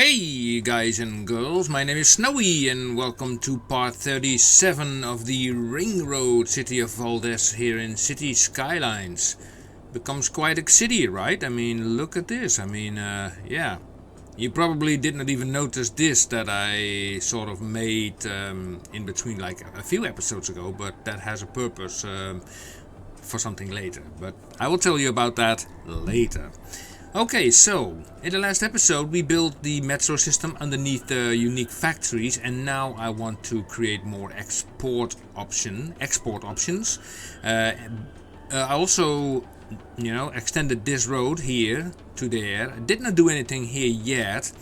Hey guys and girls, my name is Snowy and welcome to part 37 of the Ring Road city of Valdez here in City Skylines. Becomes quite a city, right? I mean, look at this. I mean, yeah. You probably did not even notice this that I sort of made in between like a few episodes ago, but that has a purpose for something later. But I will tell you about that later. Okay, so in the last episode we built the metro system underneath the unique factories, and now I want to create more export options. I also, extended this road here to there. I did not do anything here yet,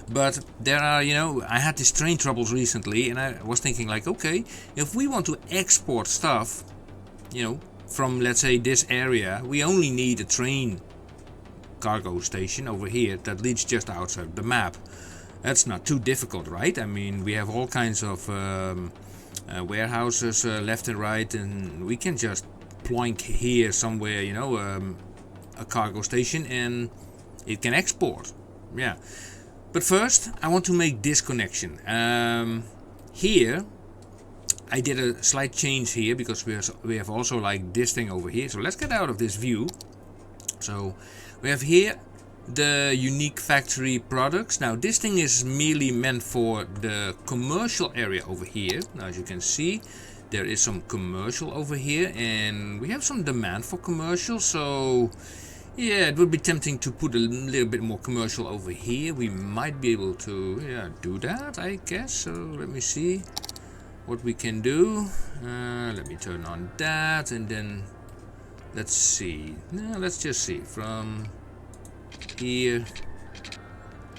but there are, I had these train troubles recently, and I was thinking like, okay, if we want to export stuff, from let's say this area, we only need a train cargo station over here that leads just outside the map. That's not too difficult, right? I mean, we have all kinds of warehouses left and right, and we can just ploink here somewhere, a cargo station, and it can export. Yeah. But first, I want to make this connection. Here, I did a slight change here because we have also like this thing over here. So let's get out of this view. So we have here the unique factory products. Now this thing is merely meant for the commercial area over here. Now as you can see, there is some commercial over here, and we have some demand for commercial. So yeah, it would be tempting to put a little bit more commercial over here. We might be able to do that, I guess. So let me see what we can do. Let me turn on that, and then let's see. No, let's just see from here.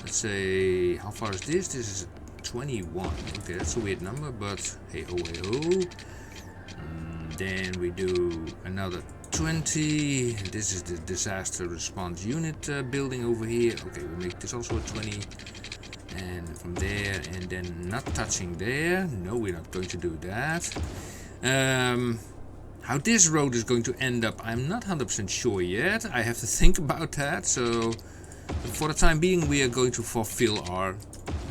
Let's say, how far is this? This is 21. Okay, that's a weird number, but hey ho, hey ho. Then we do another 20. This is the disaster response unit building over here. Okay, we'll make this also a 20. And from there, and then not touching there. No, we're not going to do that. How this road is going to end up, I'm not 100% sure yet. I have to think about that. So for the time being, we are going to fulfill our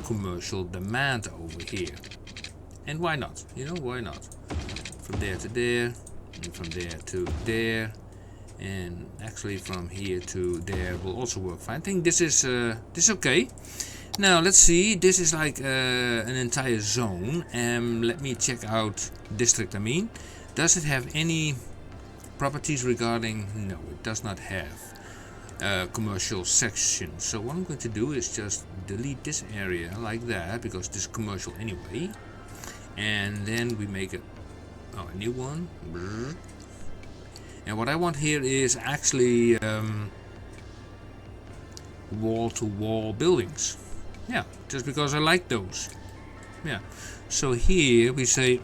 commercial demand over here. And why not? Why not? From there to there, and from there to there, and actually from here to there will also work fine. I think this is okay. Now let's see. This is like an entire zone. Let me check out district. Does it have any properties regarding? No, it does not have commercial section. So what I'm going to do is just delete this area like that, because this is commercial anyway. And then we make a new one. And what I want here is actually wall-to-wall buildings. Yeah, just because I like those. Yeah. So here we say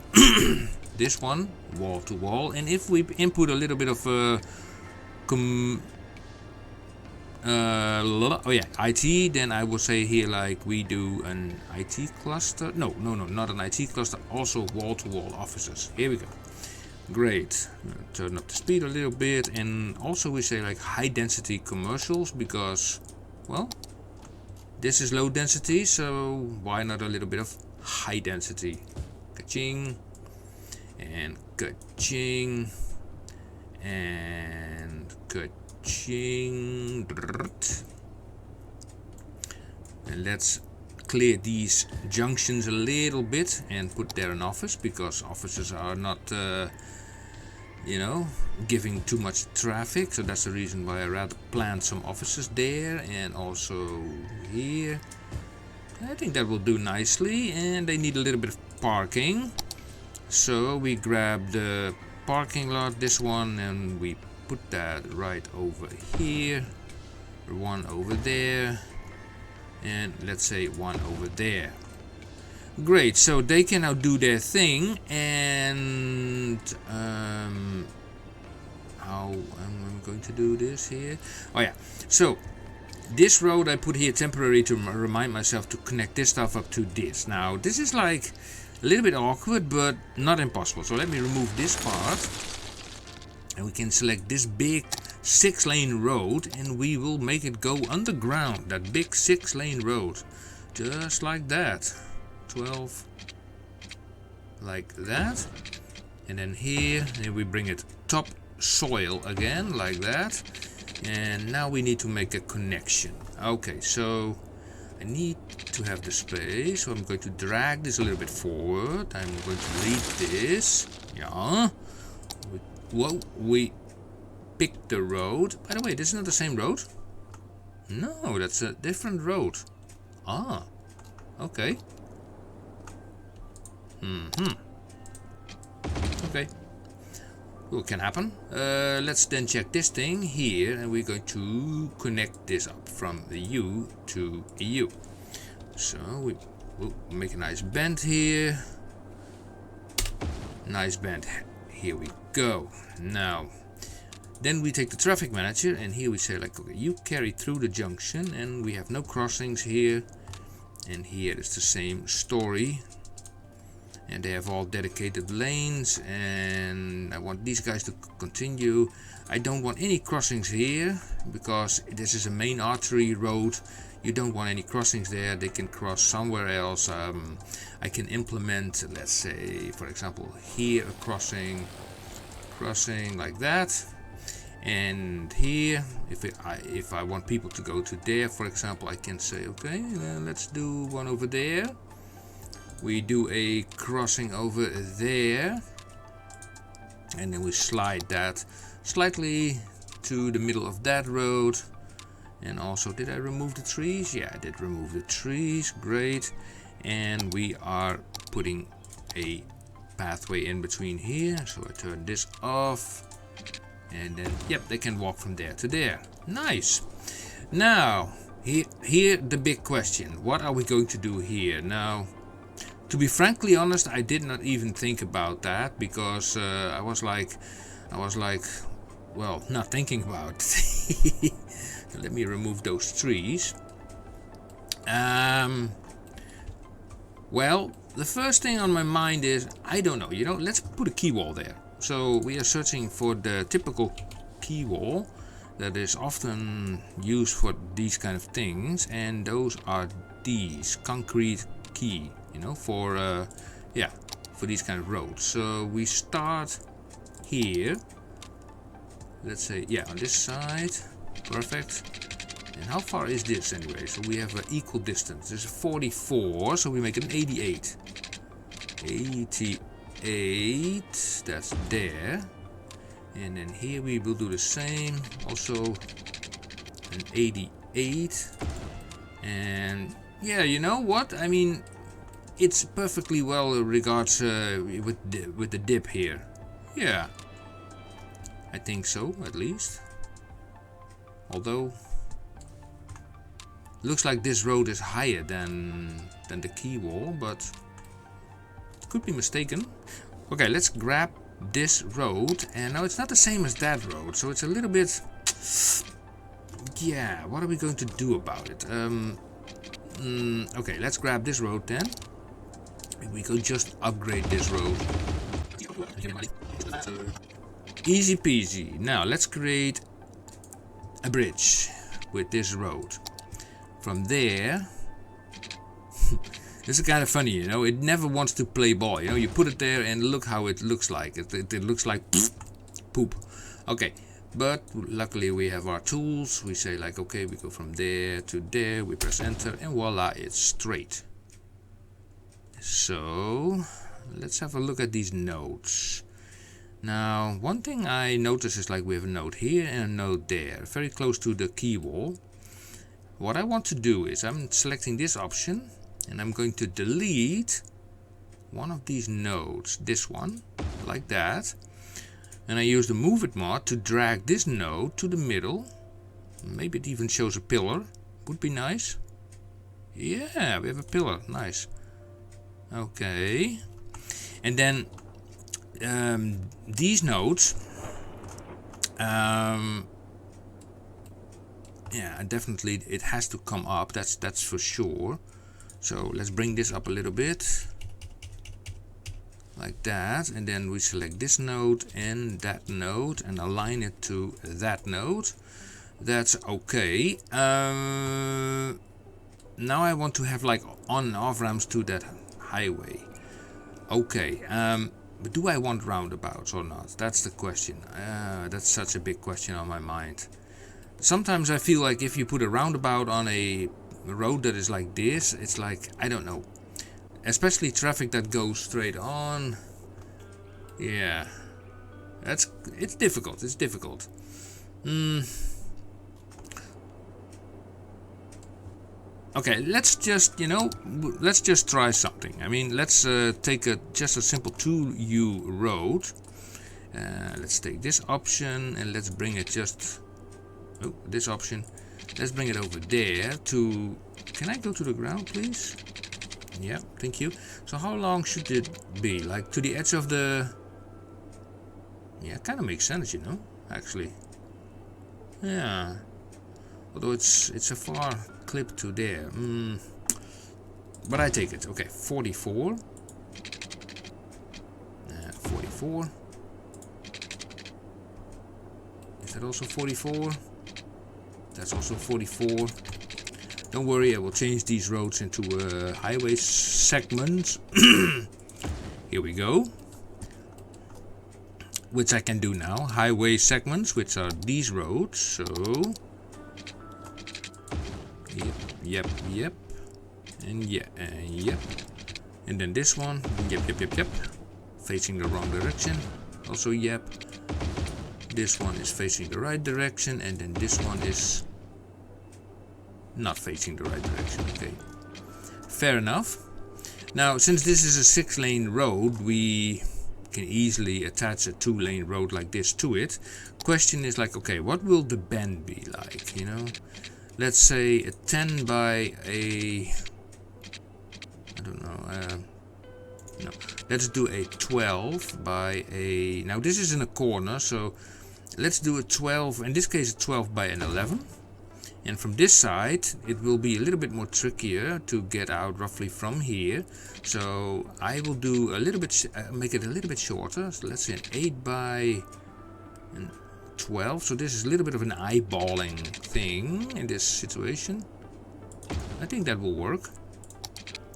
this one, wall to wall, and if we input a little bit of IT, then I will say here like we do an IT cluster. No, not an IT cluster. Also wall to wall offices. Here we go. Great. Turn up the speed a little bit, and also we say like high density commercials, because, well, this is low density, so why not a little bit of high density? Ka-ching. And ka-ching, and ka-ching. And let's clear these junctions a little bit and put there an office, because offices are not, giving too much traffic. So that's the reason why I rather plant some offices there, and also here. I think that will do nicely, and they need a little bit of parking. So we grab the parking lot, this one, and we put that right over here. One over there, and let's say one over there. Great, so they can now do their thing, and how am I going to do this here? Oh yeah, so this road I put here temporary to remind myself to connect this stuff up to this. Now this is like a little bit awkward, but not impossible. So let me remove this part, and we can select this big 6-lane road, and we will make it go underground, that big 6-lane road. Just like that. 12 like that. And then here, and we bring it top soil again, like that. And now we need to make a connection. Okay, so I need to have the space, so I'm going to drag this a little bit forward. I'm going to lead this. Yeah. Whoa, we picked the road. By the way, this is not the same road. No, that's a different road. Ah, okay. Okay. What can happen? Let's then check this thing here, and we're going to connect this up from the U to a U. So we will make a nice bend here. Nice bend. Here we go. Now, then we take the traffic manager, and here we say like, okay, you carry through the junction, and we have no crossings here. And here is the same story. And they have all dedicated lanes, and I want these guys to continue. I don't want any crossings here because this is a main artery road. You don't want any crossings there. They can cross somewhere else. I can implement, let's say, for example, here a crossing like that. And here, if I want people to go to there, for example, I can say, okay, let's do one over there. We do a crossing over there, and then we slide that slightly to the middle of that road. And also, did I remove the trees? Yeah, I did remove the trees. Great. And we are putting a pathway in between here. So I turn this off, and then, yep, they can walk from there to there. Nice. Now, here the big question. What are we going to do here? Now, to be frankly honest, I did not even think about that, because I was like, well, not thinking about it. So let me remove those trees. Well, the first thing on my mind is, I don't know, let's put a key wall there. So we are searching for the typical key wall that is often used for these kind of things, and those are these concrete key. For these kind of roads. So we start here. Let's say, yeah, on this side. Perfect. And how far is this anyway? So we have an equal distance. This is 44, so we make it an 88. 88. That's there. And then here we will do the same. Also an 88. And yeah, you know what? I mean, it's perfectly well regards with the dip here. Yeah, I think so, at least. Although looks like this road is higher than the key wall, but could be mistaken. Okay, let's grab this road, and now it's not the same as that road, so it's a little bit. Yeah, what are we going to do about it? Okay, let's grab this road then. We could just upgrade this road. Easy peasy. Now let's create a bridge with this road. From there, this is kind of funny, it never wants to play ball. You put it there and look how it looks like. It looks like poop. Okay, but luckily we have our tools. We say like, okay, we go from there to there. We press enter, and voila, it's straight. So let's have a look at these nodes. Now, one thing I notice is like we have a node here and a node there, very close to the key wall. What I want to do is I'm selecting this option, and I'm going to delete one of these nodes, this one, like that. And I use the move it mod to drag this node to the middle. Maybe it even shows a pillar, would be nice. Yeah, we have a pillar, nice. Okay, and then these nodes, yeah, definitely it has to come up. That's for sure. So let's bring this up a little bit, like that, and then we select this node and that node and align it to that node. That's okay. now I want to have like on and off ramps to that highway. Okay, but do I want roundabouts or not? That's the question. That's such a big question on my mind. Sometimes I feel like if you put a roundabout on a road that is like this, it's like, I don't know. Especially traffic that goes straight on. Yeah. It's difficult. It's difficult. Okay, let's just, let's just try something. I mean, let's take just a simple 2U road. Let's take this option and let's bring it just... Oh, this option. Let's bring it over there to... Can I go to the ground, please? Yeah, thank you. So how long should it be? Like to the edge of the... Yeah, kind of makes sense, actually. Yeah. Although it's a far clip to there. But I take it. Okay, 44. 44. Is that also 44? That's also 44. Don't worry, I will change these roads into highway segments. Here we go. Which I can do now. Highway segments, which are these roads. So... Yep. And yep. And then this one. Yep. Facing the wrong direction. Also yep. This one is facing the right direction. And then this one is not facing the right direction. Okay. Fair enough. Now, since this is a 6-lane road, we can easily attach a 2-lane road like this to it. Question is like, okay, what will the bend be like, Let's say a 10 by a... I don't know. No. Let's do a 12 by a... Now this is in a corner, so let's do a 12, in this case a 12 by an 11. And from this side, it will be a little bit more trickier to get out roughly from here. So I will do a little bit, make it a little bit shorter. So let's say an 8 by 12. So this is a little bit of an eyeballing thing in this situation. I think that will work.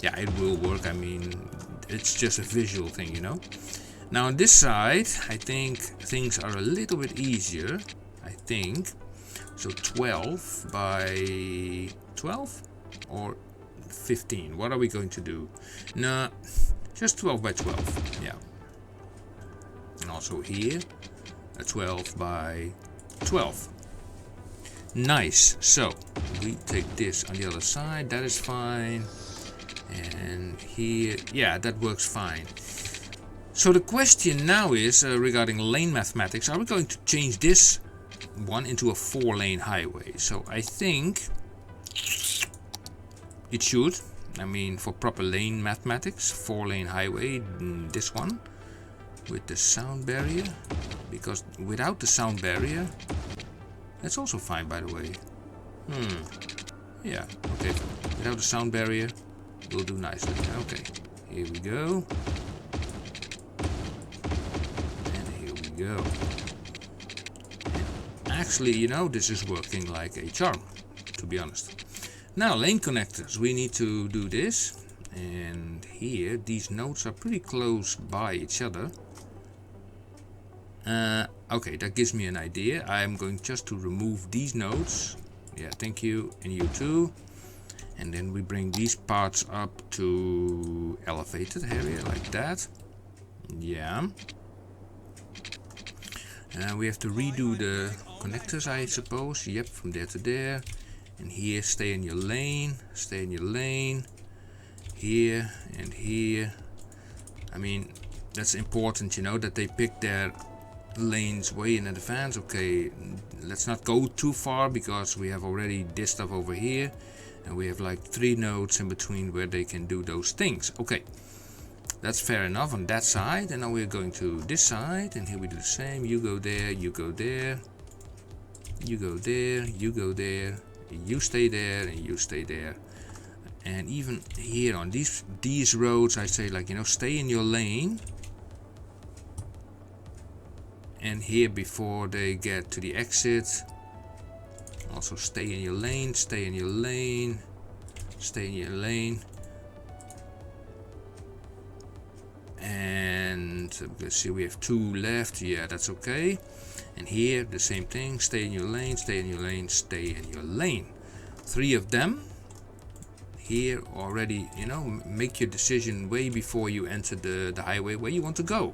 Yeah, it will work. I mean, it's just a visual thing, Now on this side, I think things are a little bit easier. I think. So 12 by 12 or 15. What are we going to do? No, just 12 by 12. Yeah. And also here, a 12 by 12. Nice. So we take this on the other side. That is fine. And here, yeah, that works fine. So the question now is regarding lane mathematics. Are we going to change this one into a 4-lane highway? So I think it should. I mean, for proper lane mathematics, 4-lane highway, this one with the sound barrier, because without the sound barrier, that's also fine, by the way. Yeah, okay. Without the sound barrier, we'll do nicely. Okay, here we go. And here we go. Actually, this is working like a charm, to be honest. Now, lane connectors. We need to do this. And here, these nodes are pretty close by each other. Okay, that gives me an idea. I'm going just to remove these nodes. Yeah, thank you. And you too. And then we bring these parts up to elevated area like that. Yeah. We have to redo the connectors, I suppose. Yep, from there to there. And here, stay in your lane. Stay in your lane. Here and here. I mean, that's important, that they pick their lanes way in advance. Okay, let's not go too far because we have already this stuff over here. And we have like 3 nodes in between where they can do those things. Okay. That's fair enough on that side. And now we're going to this side. And here we do the same. You go there, you go there. You go there, you go there. You stay there, and you stay there. And even here on these roads, I say like, stay in your lane. And here before they get to the exit, also stay in your lane, stay in your lane. stay in your lane. And let's see, we have 2 left. Yeah, that's okay. And here the same thing, stay in your lane, stay in your lane, stay in your lane. 3 of them. Here already, you know, make your decision way before you enter the highway where you want to go.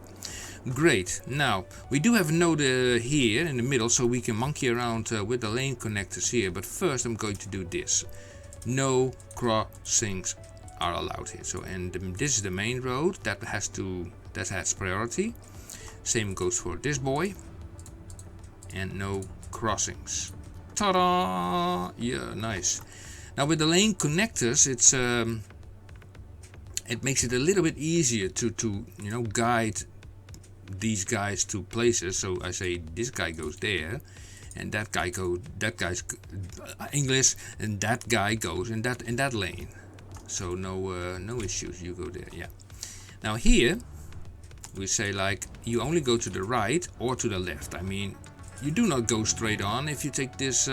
Great. Now we do have a node here in the middle, so we can monkey around with the lane connectors here. But first I'm going to do this. No crossings are allowed here. So, and this is the main road that has priority. Same goes for this boy. And no crossings. Ta-da! Yeah, nice. Now with the lane connectors, it makes it a little bit easier to you know, guide these guys to places. So I say this guy goes there, and that guy's English, and that guy goes in that lane. So no issues. You go there. Yeah. Now here we say like you only go to the right or to the left. I mean, you do not go straight on if you take this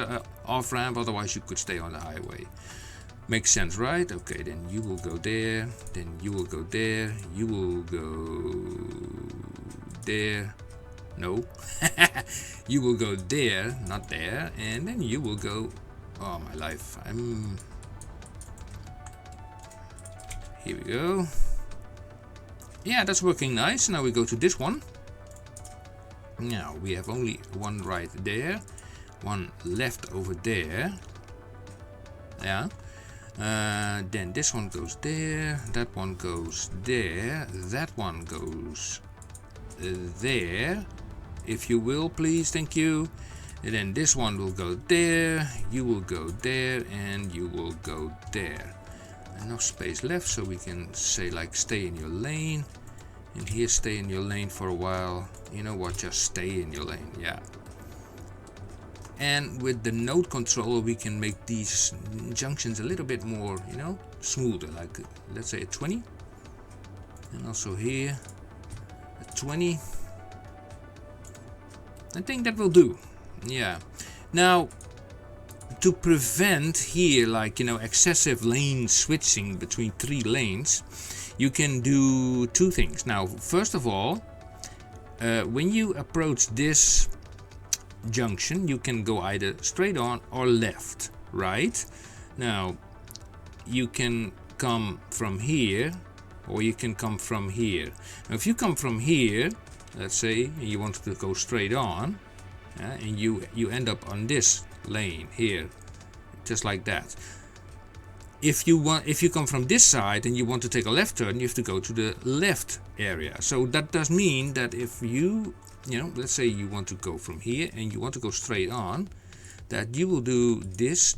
off ramp, otherwise you could stay on the highway. Makes sense, right? Okay, then you will go there, then you will go there, you will go there. No. You will go there, not there, and then you will go. Oh my life. Here we go. Yeah, that's working nice. Now we go to this one. Now we have only 1 right there, 1 left over there. Yeah. Then this one goes there, that one goes there, that one goes there, if you will, please, thank you. And then this one will go there, you will go there, and you will go there. Enough space left so we can say like stay in your lane. And here stay in your lane for a while. You know what, just stay in your lane, yeah. And with the node controller we can make these junctions a little bit more, you know, smoother, like let's say a 20. And also here a 20. I think that will do. Yeah. Now to prevent here like, you know, excessive lane switching between 3 lanes, you can do 2 things. Now first of all, when you approach this junction, you can go either straight on or left, right? Now you can come from here or you can come from here. Now if you come from here, let's say you want to go straight on, and you end up on this lane here, just like that. If you come from this side and you want to take a left turn, you have to go to the left area. So that does mean that if you know, let's say you want to go from here and you want to go straight on, that you will do this,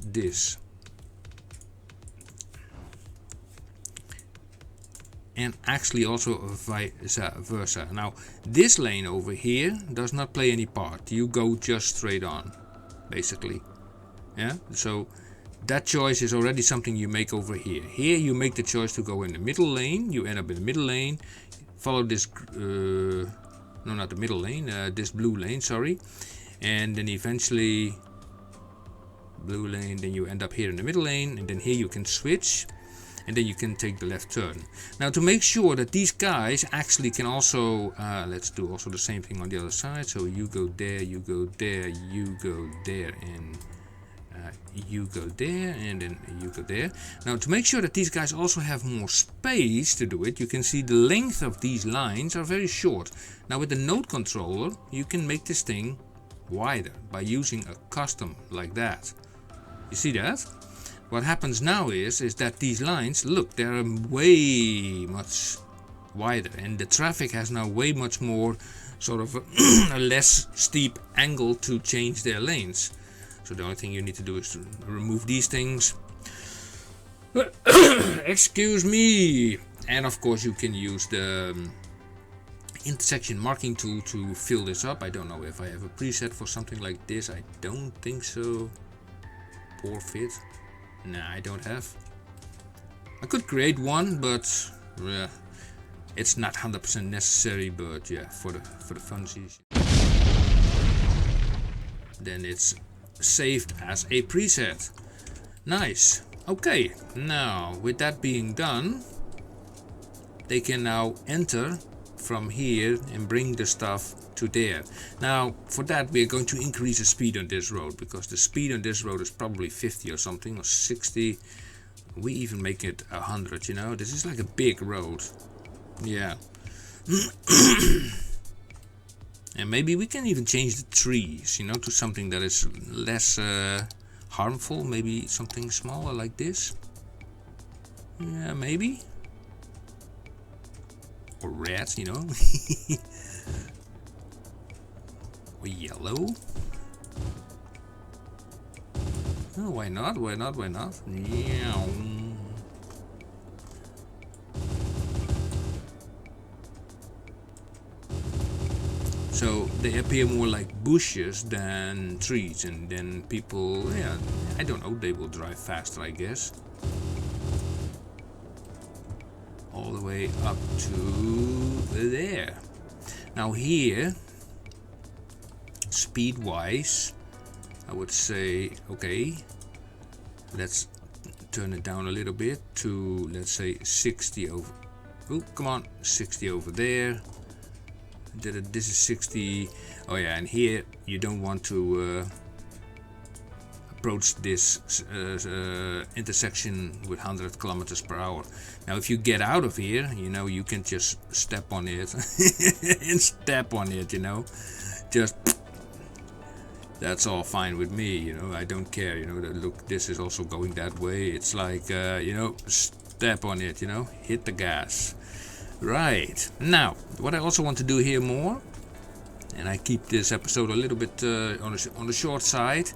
and actually also vice versa. Now this lane over here does not play any part. You go just straight on, basically. Yeah. So that choice is already something you make over here. Here you make the choice to go in the middle lane. You end up in the middle lane. Follow this. No, not the middle lane. This blue lane. Sorry. And then eventually blue lane. Then you end up here in the middle lane. And then here you can switch. And then you can take the left turn. Now to make sure that these guys actually can also, let's do also the same thing on the other side. So you go there, you go there, you go there, and you go there, and then you go there. Now to make sure that these guys also have more space to do it, you can see the length of these lines are very short. Now with the node controller, you can make this thing wider by using a custom like that. You see that? What happens now is that these lines, look, they're way much wider, and the traffic has now way much more sort of a less steep angle to change their lanes. So the only thing you need to do is to remove these things. Excuse me. And of course you can use the intersection marking tool to fill this up. I don't know if I have a preset for something like this. I don't think so. Poor fit. Nah, I don't have. I could create one, but it's not 100% necessary. But yeah, for the funsies, then it's saved as a preset. Nice. Okay, now with that being done, they can now enter from here and bring the stuff to there. Now for that we are going to increase the speed on this road, because the speed on this road is probably 50 or something, or 60. We even make it 100, you know. This is like a big road. Yeah. And maybe we can even change the trees, you know, to something that is less harmful. Maybe something smaller like this. Yeah, maybe. Or red, you know. Or yellow. Oh, why not? Why not? Why not? Yeah. So they appear more like bushes than trees, and then people, yeah, I don't know, they will drive faster, I guess. All the way up to there. Now here, speed wise, I would say, okay, let's turn it down a little bit to, let's say, 60 over, oh, come on, 60 over there. This is 60. Oh yeah, and here you don't want to approach this intersection with 100 kilometers per hour. Now if you get out of here, you know, you can just step on it and step on it, you know, just, that's all fine with me, you know, I don't care, you know, that, look, this is also going that way. It's like, you know, step on it, you know, hit the gas. Right, now what I also want to do here more, and I keep this episode a little bit on the short side,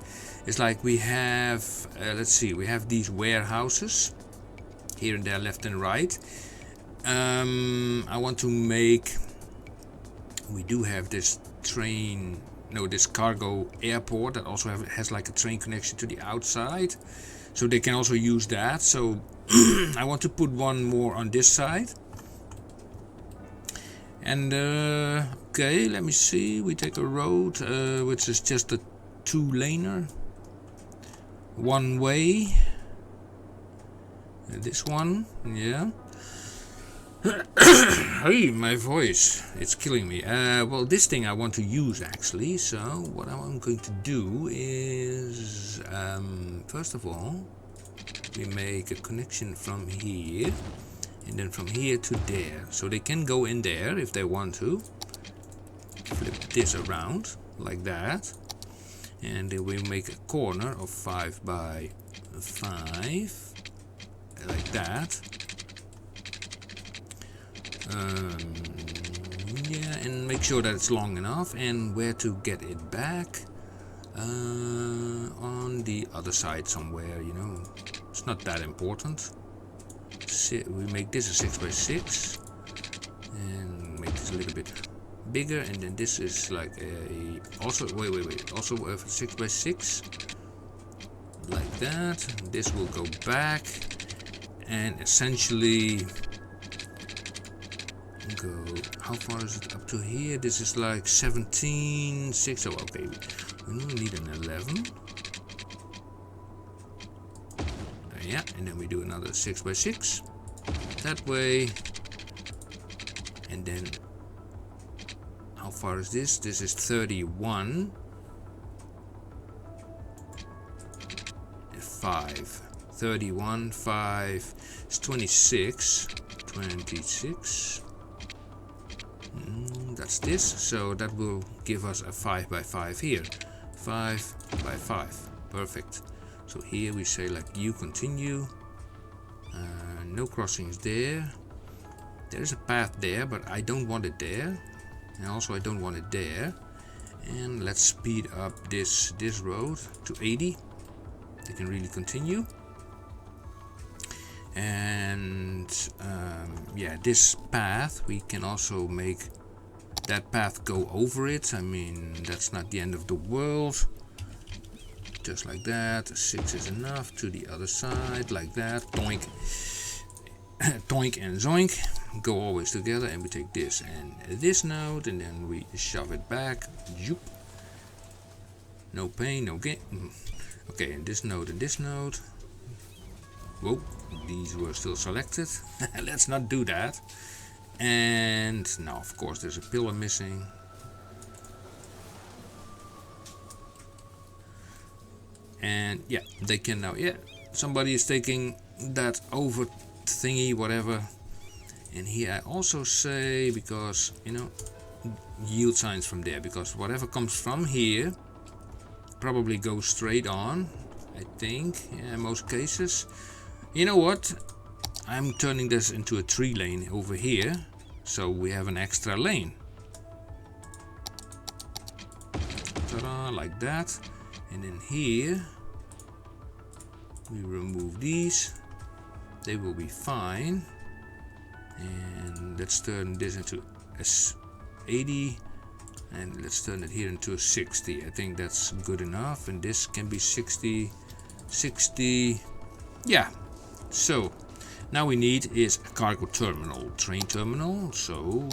is like we have, let's see, we have these warehouses here and there, left and right. I want to make, we do have this train, no, this cargo airport that also has like a train connection to the outside, so they can also use that. So I want to put one more on this side. And okay, let me see, we take a road which is just a 2-laner, one way, and this one, yeah. Hey, my voice, it's killing me. Well, this thing I want to use actually, so what I'm going to do is, first of all, we make a connection from here. And then from here to there, so they can go in there if they want to. Flip this around like that, and then we make a corner of 5 by 5 like that. Yeah, and make sure that it's long enough, and where to get it back, on the other side somewhere, you know, it's not that important. We make this a 6 by 6 and make this a little bit bigger, and then this is like a, also wait, also a 6 by 6 like that. This will go back and essentially go, how far is it up to here? This is like 17, 6, oh okay, we don't need an 11. Yeah, and then we do another 6 by 6 that way, and then how far is this? This is 31, 5, 31, 5, it's 26, 26. That's this, so that will give us a 5 by 5 here, 5 by 5, perfect. So here we say like you continue, no crossings there. There's a path there, but I don't want it there, and also I don't want it there. And let's speed up this road to 80. They can really continue. And yeah, this path we can also make that path go over it. I mean, that's not the end of the world. Just like that, 6 is enough. To the other side, like that, doink. Doink and zoink, go always together, and we take this and this node, and then we shove it back. Joop. No pain, no gain. Okay, and this node and this node. Whoa, these were still selected. Let's not do that. And now, of course, there's a pillar missing. And yeah, they can now, yeah, somebody is taking that over thingy, whatever. And here I also say, because, you know, yield signs from there, because whatever comes from here probably goes straight on, I think, yeah, in most cases. You know what? I'm turning this into a 3 lane over here, so we have an extra lane. Ta-da, like that. And then here we remove these. They will be fine. And let's turn this into a 80. And let's turn it here into a 60. I think that's good enough. And this can be 60, 60. Yeah. So now we need is a cargo terminal, train terminal. So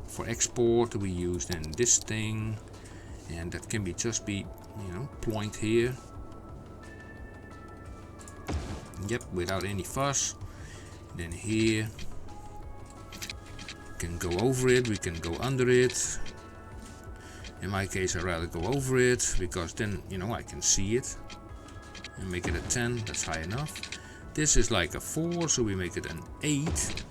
for export we use then this thing, and that can be just be, you know, point here. Yep, without any fuss. Then here we can go over it, we can go under it. In my case I'd rather go over it, because then, you know, I can see it. And make it a 10, that's high enough. This is like a 4, so we make it an 8.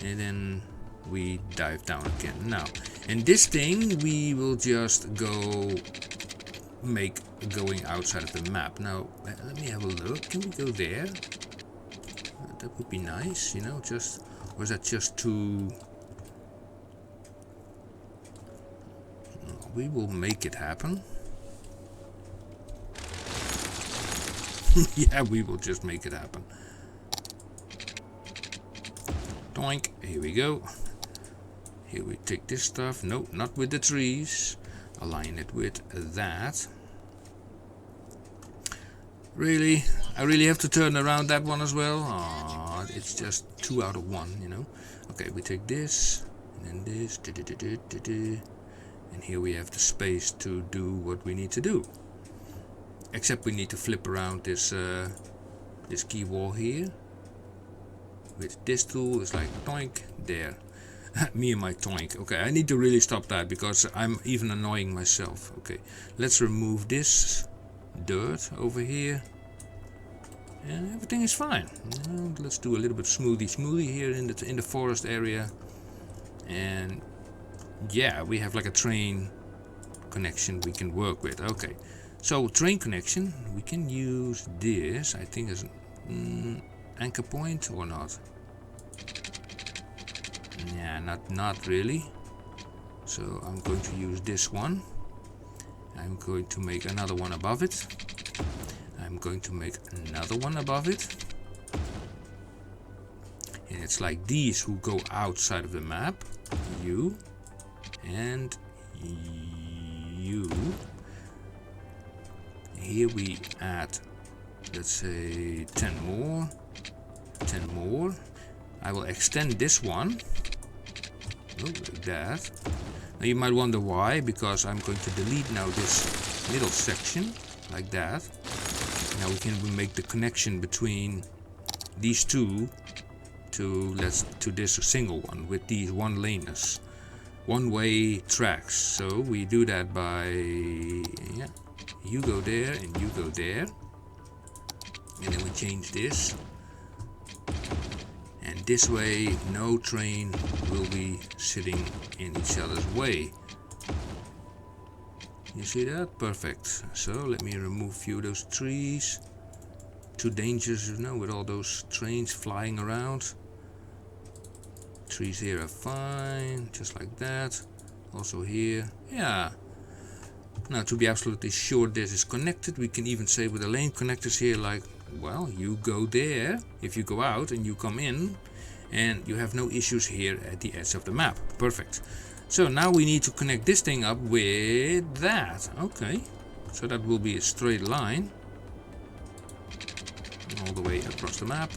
And then we dive down again. Now, and this thing we will just go make going outside of the map. Now, let me have a look. Can we go there? That would be nice, you know, just, or is that just too... We will make it happen. Yeah, we will just make it happen. Doink, here we go. Here we take this stuff. No, not with the trees. Align it with that. Really? I really have to turn around that one as well? Aw, it's just 2 out of 1, you know. Okay, we take this, and then this. And here we have the space to do what we need to do. Except we need to flip around this this key wall here. With this tool, it's like toink, there. Me and my toink. Okay, I need to really stop that, because I'm even annoying myself. Okay, let's remove this dirt over here. And everything is fine. Let's do a little bit smoothie here in the forest area. And yeah, we have like a train connection we can work with. Okay, so train connection, we can use this, I think, as an anchor point or not. Yeah, not really. So I'm going to use this one. I'm going to make another one above it. I'm going to make another one above it. And it's like these who go outside of the map. You and you. Here we add, let's say, 10 more. 10 more. I will extend this one. Oh, like that. Now you might wonder why, because I'm going to delete now this middle section, like that. Now we can make the connection between these two to this single one with these one-laners, one-way tracks. So we do that by, yeah, you go there and you go there, and then we change this. And this way, no train will be sitting in each other's way. You see that? Perfect. So let me remove a few of those trees. Too dangerous, you know, with all those trains flying around. Trees here are fine, just like that. Also here, yeah. Now to be absolutely sure this is connected, we can even say with the lane connectors here, like, well, you go there if you go out, and you come in, and you have no issues here at the edge of the map. Perfect. So now we need to connect this thing up with that. Okay, so that will be a straight line all the way across the map,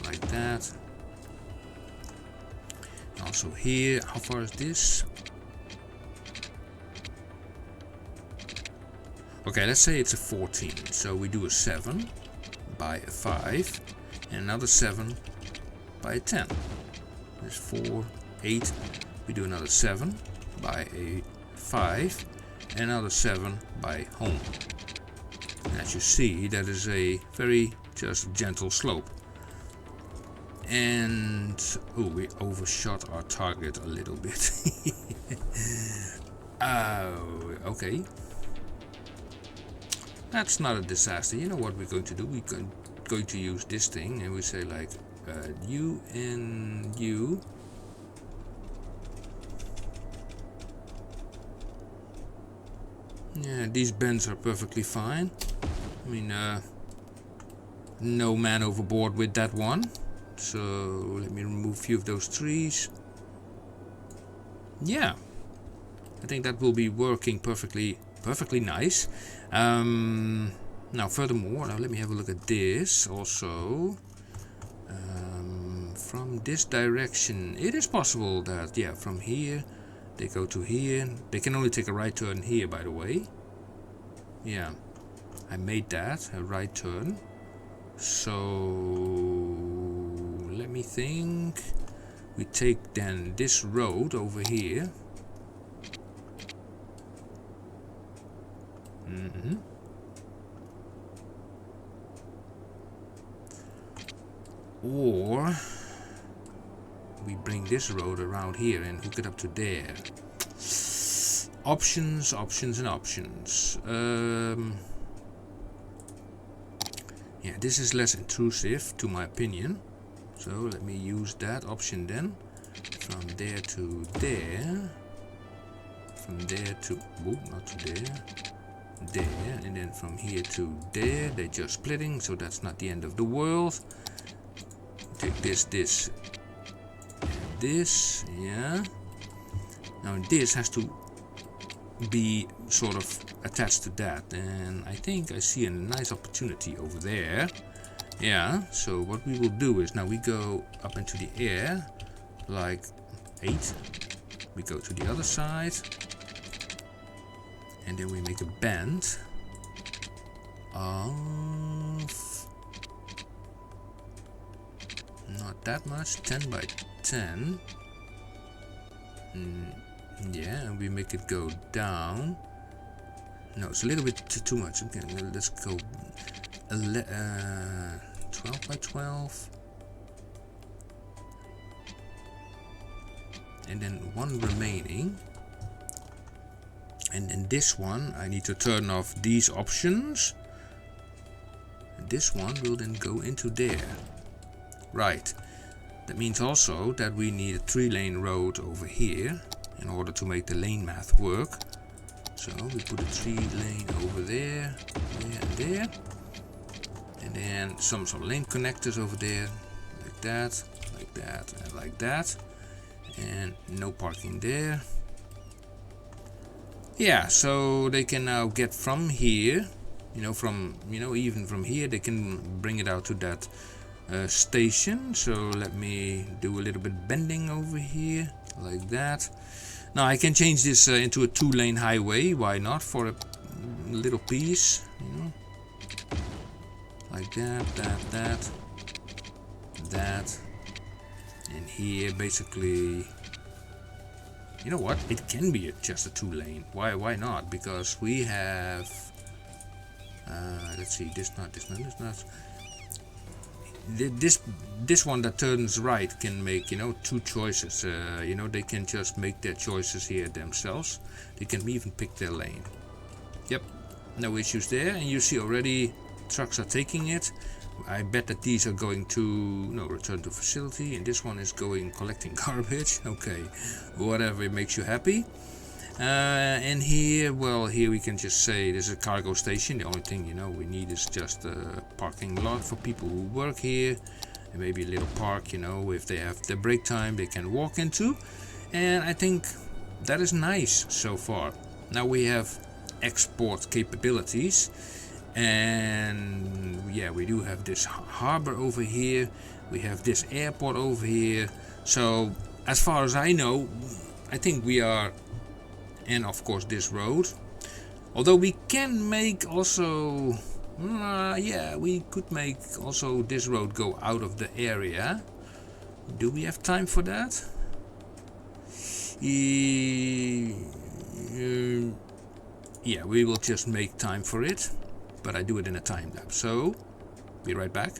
like that. Also here, how far is this? Okay, let's say it's a 14, so we do a 7. by a 5, and another 7 by a 10. There's 4, 8. We do another 7 by a 5, and another 7 by home. And as you see, that is a very just gentle slope. And oh, we overshot our target a little bit. Okay. That's not a disaster. You know what we're going to do? We're going to use this thing, and we say like U and U. Yeah, these bends are perfectly fine. I mean, no man overboard with that one. So let me remove a few of those trees. Yeah, I think that will be working perfectly nice. Now furthermore, now let me have a look at this also. From this direction, it is possible that, yeah, from here they go to here. They can only take a right turn here, by the way. Yeah, I made that a right turn. So let me think. We take then this road over here. Or we bring this road around here and hook it up to there. Options, options, and options. Yeah, this is less intrusive to my opinion. So let me use that option then. From there to there. From there to, oh, not to there. There, and then from here to there. They're just splitting, so that's not the end of the world. Take this, this, and this, yeah. Now this has to be sort of attached to that, and I think I see a nice opportunity over there. Yeah, so what we will do is now we go up into the air like 8. We go to the other side, and then we make a bend of not that much, 10 by 10. Yeah, and we make it go down. No, it's a little bit too much. Okay, let's go 12 by 12. And then one remaining. And in this one, I need to turn off these options. And this one will then go into there. Right. That means also that we need a 3-lane road over here in order to make the lane math work. So we put a 3-lane over there, there, and there. And then some lane connectors over there, like that, and like that. And no parking there. Yeah, so they can now get from here, even from here, they can bring it out to that station. So let me do a little bit bending over here, like that. Now I can change this into a 2-lane highway. Why not? For a little piece, like that, that, and here basically. You know what? It can be just a 2-lane. Why not? Because we have. Let's see. This not. This one that turns right can make 2 choices. They can just make their choices here themselves. They can even pick their lane. Yep, no issues there. And you see already trucks are taking it. I bet that these are going to return to facility, and this one is going collecting garbage. Okay, whatever makes you happy. And here, well, here we can just say this is a cargo station. The only thing we need is just a parking lot for people who work here, and maybe a little park. If they have their break time, they can walk into. And I think that is nice so far. Now we have export capabilities. And yeah, we do have this harbor over here. We have this airport over here. So as far as I know, I think we are, and of course this road. Although we can make also, yeah, we could make also this road go out of the area. Do we have time for that? Yeah, we will just make time for it, but I do it in a time lapse, so be right back.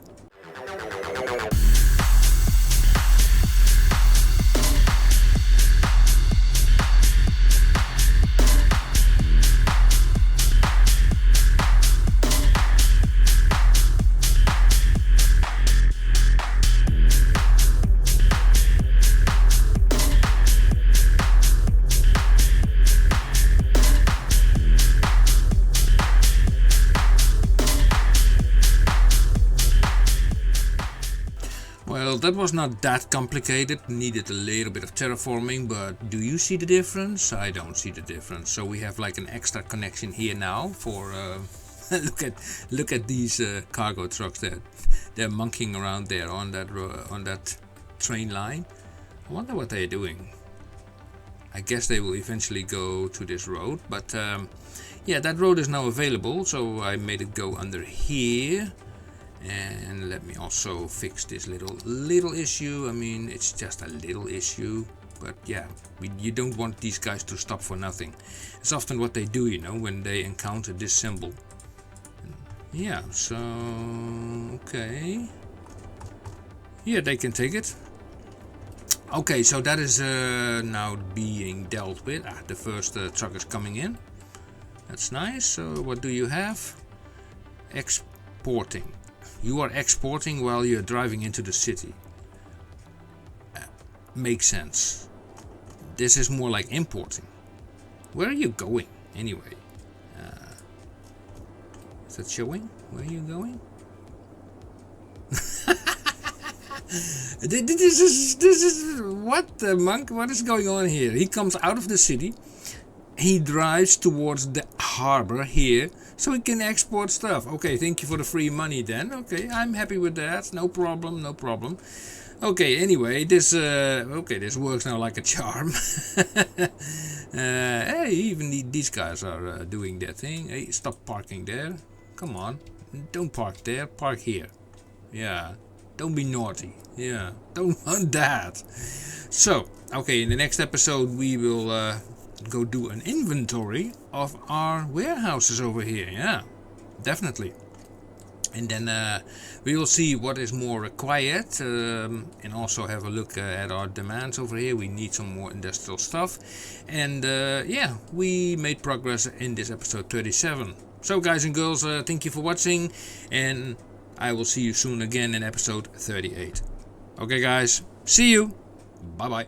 Well, that was not that complicated, needed a little bit of terraforming, but do you see the difference? I don't see the difference. So we have like an extra connection here now for look at these cargo trucks that they're monkeying around there on that train line. I wonder what they're doing. I guess they will eventually go to this road, but yeah, that road is now available, so I made it go under here. And let me also fix this little issue. I mean, it's just a little issue, but yeah, you don't want these guys to stop for nothing. It's often what they do, you know, when they encounter this symbol. Yeah, so okay. Yeah, they can take it. Okay, so that is now being dealt with. The first truck is coming in. That's nice. So what do you have? Exporting. You are exporting while you're driving into the city. Makes sense. This is more like importing. Where are you going anyway? Is that showing? Where are you going? This is what the monk? What is going on here? He comes out of the city. He drives towards the harbor here, so he can export stuff. Okay, thank you for the free money then. Okay, I'm happy with that. No problem, no problem. Okay, anyway, this works now like a charm. Hey, even these guys are doing their thing. Hey, stop parking there. Come on, don't park there. Park here. Yeah, don't be naughty. Yeah, don't want that. So, okay, in the next episode we will go do an inventory of our warehouses over here. Yeah, definitely. And then we will see what is more required and also have a look at our demands over here. We need some more industrial stuff. And yeah, we made progress in this episode 37. So guys and girls, thank you for watching, and I will see you soon again in episode 38. Okay guys, see you. Bye bye.